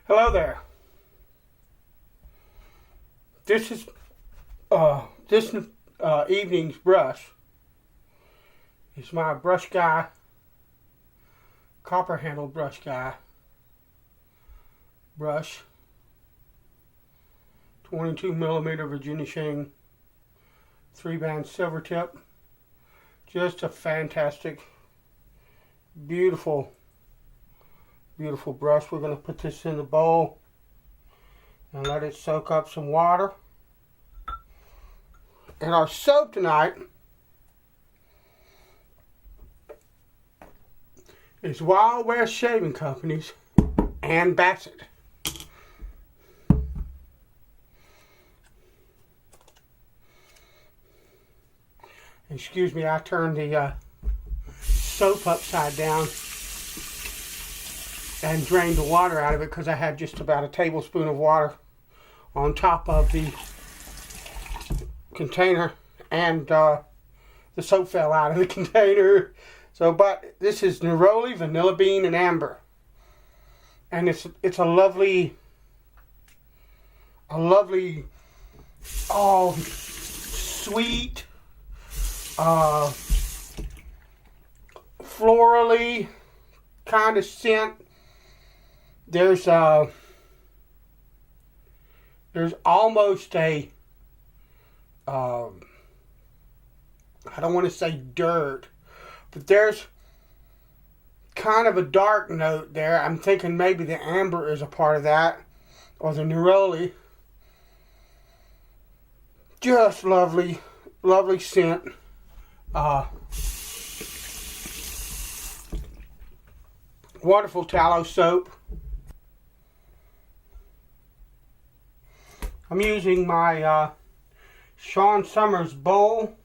Hello there. This is this evening's brush. It's my brush guy, copper handle brush guy brush, 22mm Virginia Shane 3-band silver tip. Just a fantastic, beautiful brush. We're going to put this in the bowl and let it soak up some water. And our soap tonight is Wild West Shaving Company's Ann Bassett. Excuse me, I turned the soap upside down and drained the water out of it because I had just about a tablespoon of water on top of the container, and the soap fell out of the container. So, but this is neroli, vanilla bean, and amber, and it's a lovely, sweet, florally kind of scent. There's almost a I don't want to say dirt, but there's kind of a dark note there. I'm thinking maybe the amber is a part of that, or the neroli. Just lovely scent. Wonderful tallow soap. I'm using my Sean Summers bowl.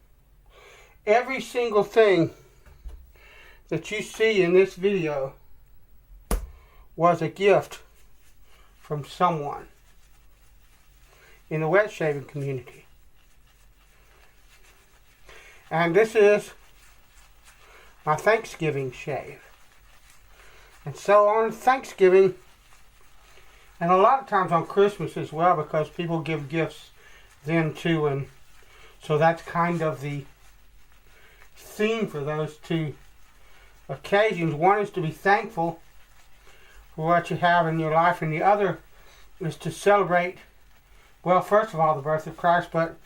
Every single thing that you see in this video was a gift from someone in the wet shaving community. And this is my Thanksgiving shave. And so on Thanksgiving, and a lot of times on Christmas as well, because people give gifts then too, and so that's kind of the theme for those two occasions. One is to be thankful for what you have in your life, and the other is to celebrate, well, first of all, the birth of Christ, but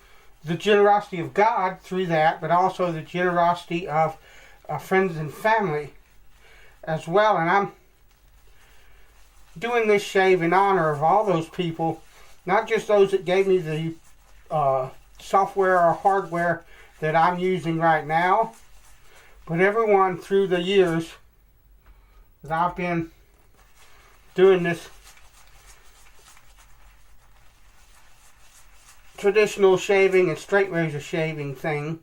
the generosity of God through that, but also the generosity of friends and family as well. And I'm doing this shave in honor of all those people, not just those that gave me the software or hardware that I'm using right now, but everyone through the years that I've been doing this traditional shaving and straight razor shaving thing,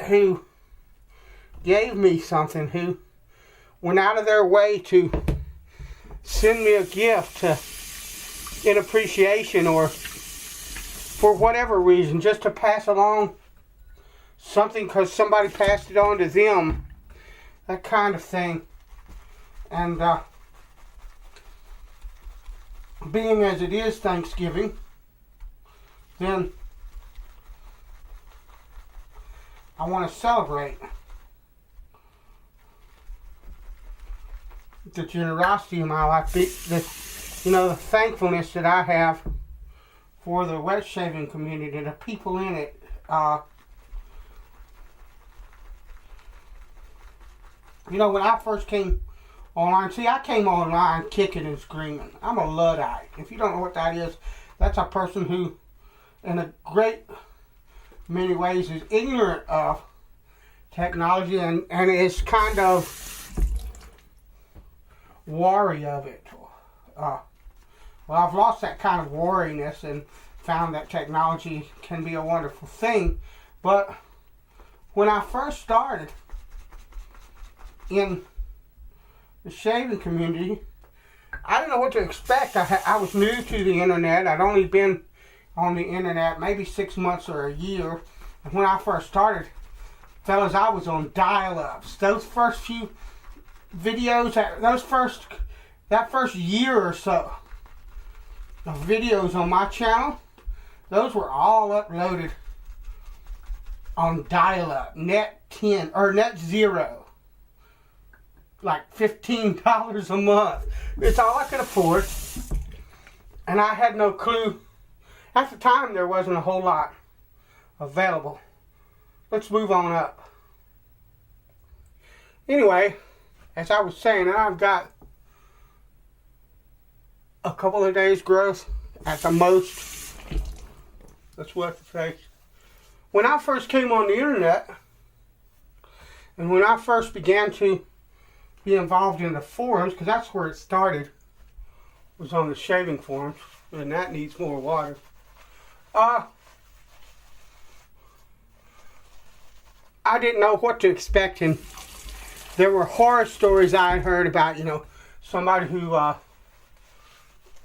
who gave me something, who went out of their way to send me a gift in appreciation, or for whatever reason, just to pass along something because somebody passed it on to them, that kind of thing. And being as it is Thanksgiving, then I want to celebrate the generosity of my life, the thankfulness that I have for the wet shaving community, the people in it. When I first came online, I came online kicking and screaming. I'm a Luddite. If you don't know what that is, that's a person who, in a great many ways, is ignorant of technology and is kind of wary of it. Well, I've lost that kind of wariness and found that technology can be a wonderful thing. But when I first started in the shaving community, I didn't know what to expect. I was new to the internet. I'd only been on the internet maybe 6 months or a year. And when I first started, fellas, I was on dial-ups. Those first few videos, those first that first year or so of videos on my channel, those were all uploaded on dial-up, net 10 or net 0, like $15 a month. It's all I could afford, and I had no clue. At the time, there wasn't a whole lot available. Let's move on up. Anyway, as I was saying, I've got a couple of days growth at the most. That's what the face. When I first came on the internet, and when I first began to be involved in the forums, because that's where it started, was on the shaving forums, and that needs more water. I didn't know what to expect, and there were horror stories I had heard about, somebody who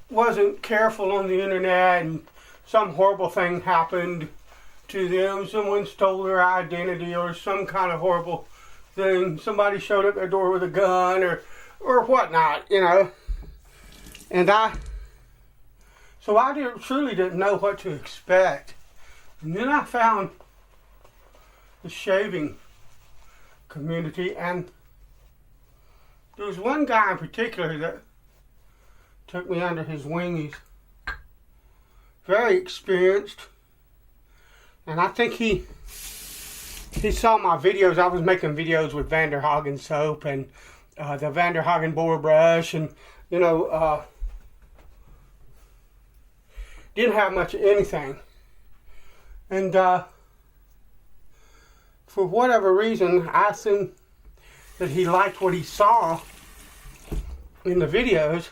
wasn't careful on the internet and some horrible thing happened to them. Someone stole their identity or some kind of horrible thing. Somebody showed up at their door with a gun or whatnot, And I truly didn't know what to expect. And then I found the shaving community, and there was one guy in particular that took me under his wing. He's very experienced, and I think he saw my videos. I was making videos with Vanderhagen soap and the Vanderhagen boar brush, and didn't have much of anything. And for whatever reason, I assumed that he liked what he saw in the videos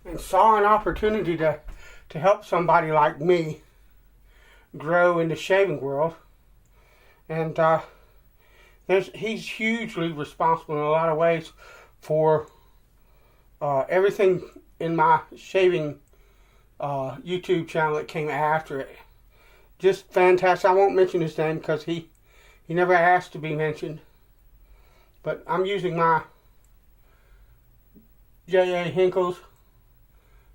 and saw an opportunity to help somebody like me grow in the shaving world. And he's hugely responsible in a lot of ways for everything in my shaving YouTube channel that came after it. Just fantastic. I won't mention his name because he never asked to be mentioned. But I'm using my J.A. Hinkles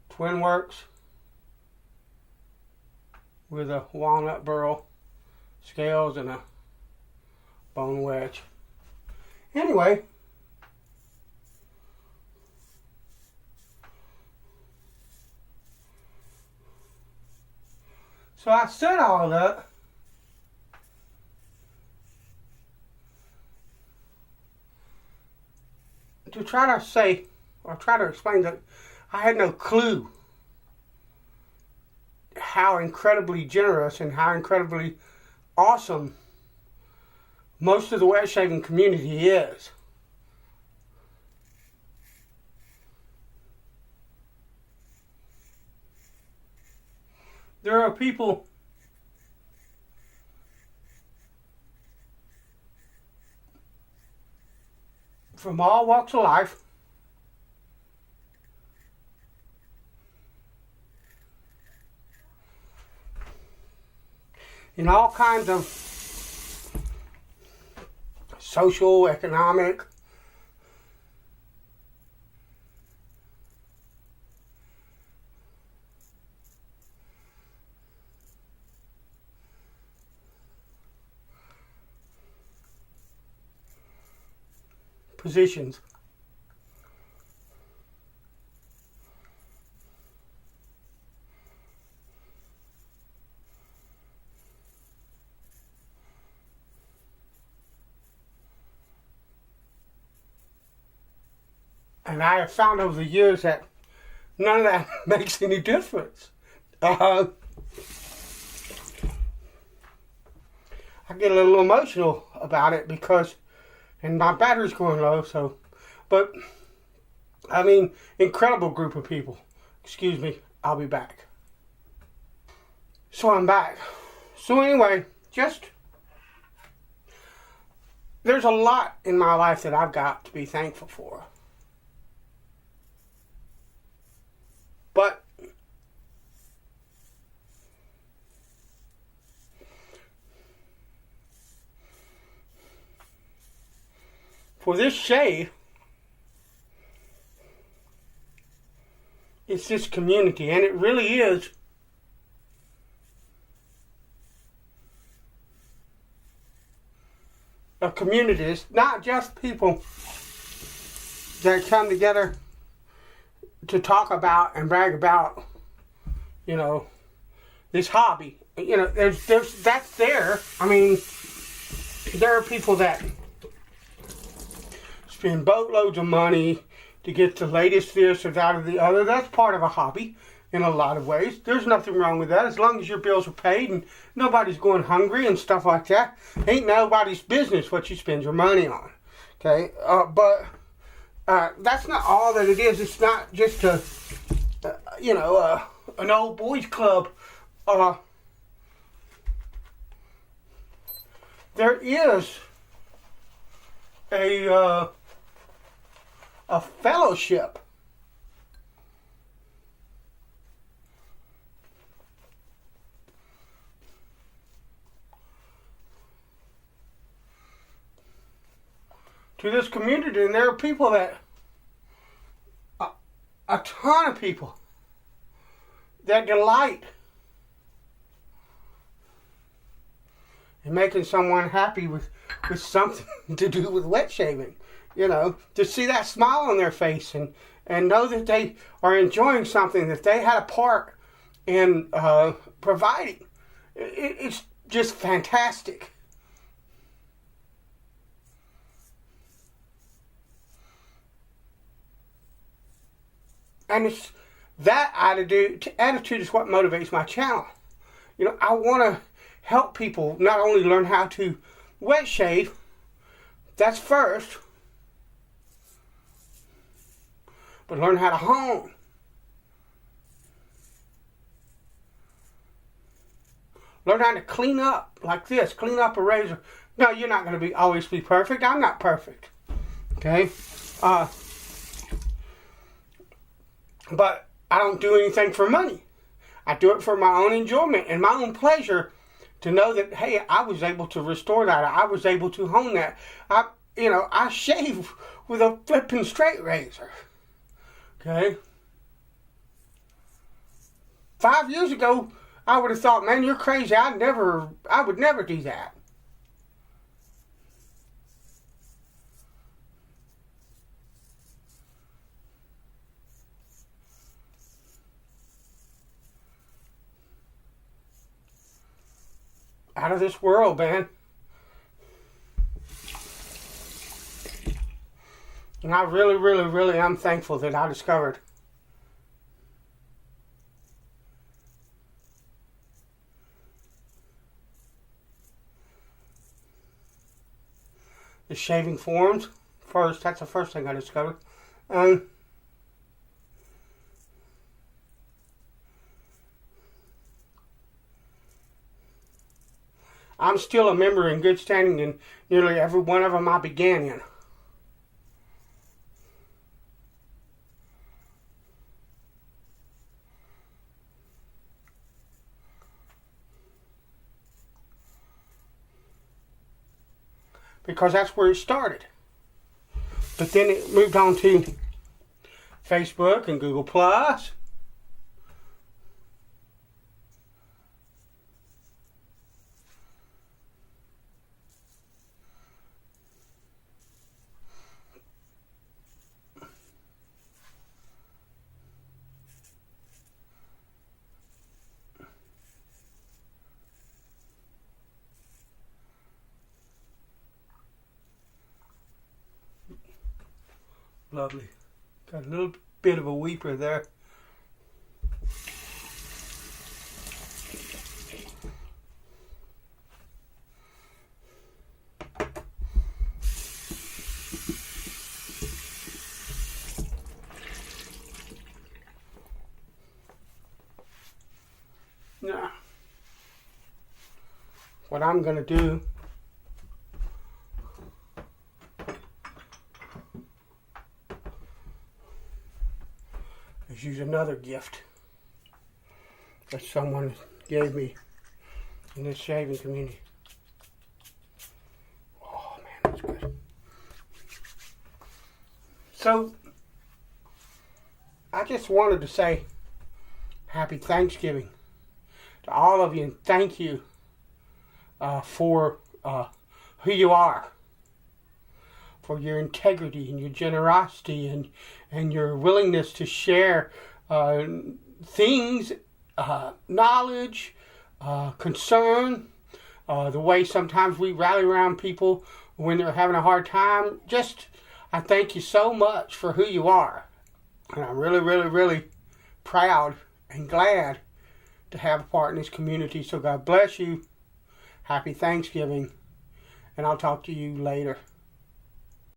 Twin Works with a walnut burl scales and a bone wedge. Anyway, so I said all that to try to say, or try to explain that I had no clue how incredibly generous and how incredibly awesome most of the wet shaving community is. There are people from all walks of life, in all kinds of social, economic, positions. And I have found over the years that none of that makes any difference. I get a little emotional about it because, and my battery's going low, so, but, I mean, incredible group of people. Excuse me, I'll be back. So I'm back. So anyway, there's a lot in my life that I've got to be thankful for. But for this shave, It's this community, and it really is a community. It's not just people that come together to talk about and brag about, you know, this hobby. You know, there's that's there. I mean, there are people that spend boatloads of money to get the latest this or that or the other. That's part of a hobby in a lot of ways. There's nothing wrong with that as long as your bills are paid and nobody's going hungry and stuff like that. Ain't nobody's business what you spend your money on. Okay, but that's not all that it is. It's not just an old boys club. There is a fellowship. To this community, and there are people that, a ton of people that delight in making someone happy with something to do with wet shaving. You know, to see that smile on their face and know that they are enjoying something that they had a part in providing. It's just fantastic. And it's that attitude is what motivates my channel. You know, I want to help people not only learn how to wet shave, that's first, but learn how to hone. Learn how to clean up like this, clean up a razor. No, you're not going to always be perfect. I'm not perfect. Okay? But I don't do anything for money. I do it for my own enjoyment and my own pleasure to know that, hey, I was able to restore that. I was able to hone that. I shave with a flipping straight razor. Okay? 5 years ago, I would have thought, man, you're crazy. I would never do that. Out of this world, man. And I really, really, really am thankful that I discovered the shaving forms. First, that's the first thing I discovered. I'm still a member in good standing in nearly every one of them I began in. Because that's where it started. But then it moved on to Facebook and Google Plus. Lovely. Got a little bit of a weeper there. Now, what I'm going to do is use another gift that someone gave me in this shaving community. Oh man, that's good. So, I just wanted to say happy Thanksgiving to all of you, and thank you for who you are, for your integrity and your generosity and your willingness to share things, knowledge, concern, the way sometimes we rally around people when they're having a hard time. I thank you so much for who you are. And I'm really, really, really proud and glad to have a part in this community. So God bless you. Happy Thanksgiving. And I'll talk to you later.